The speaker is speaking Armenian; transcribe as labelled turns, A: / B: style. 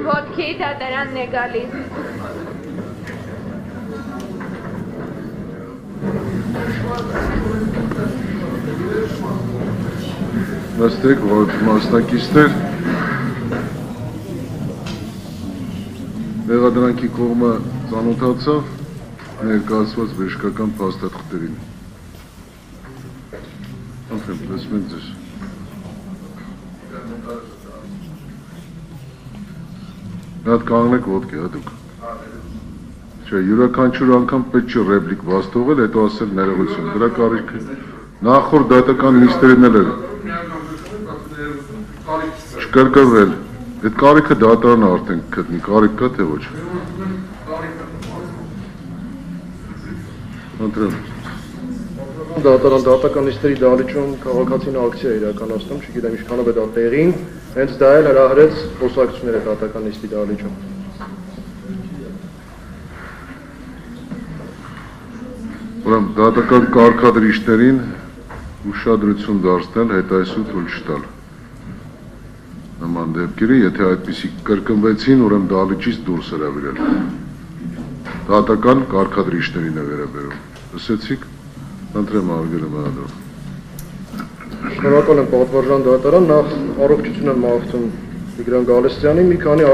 A: Ոտքի դատարանն է գալիս։
B: Նստեք, որ մասնակիցներ մեղադրանքի կողմը ծանոթացավ ներկայացված բժշկական փաստաթղթերին։ Անդրեմ, լսում ենք ձեզ։ Նա կանգնեք ոտքի, հա դուք։ Չէ, յուրաքանչյուր անգամ պետք չէ ռեպլիկ բաց թողել, հետո ասել ներողություն։ Դրա կարիքը նախորդ դատական նիստերին էլ էր։ Չկրկրվել։ Այդ կարիքը դատարանը արդեն գտնի, կարիք կա թե ոչ։ Անդրեմ։
C: Դատական նիստերի դահլիճում քաղաքացին ակցիա իրականացնում, չգիտեմ ինչքանով է դա տեղին, հենց դա էլ հրահրեց խոսակցությունները դատական նիստի դահլիճում։
B: Ուրեմն դատական կարգադրիչներին ուշադրություն դարձնել, հետայսու թույլ չտալ։ Նման դեպքերի, եթե այդպիսի կրկնվեցին, ուրեմն դահլիճից դուրս հրավիրել։ Դատական կարգադրիչներին է վերաբերում։ Լսեցիք։ Ընտրեմ արգելը մահադրով։
C: Շնորհակալ եմ պատվարժան դատարան, նախ առողջություն եմ մաղթում Տիգրան Գալստյանին, մի քանի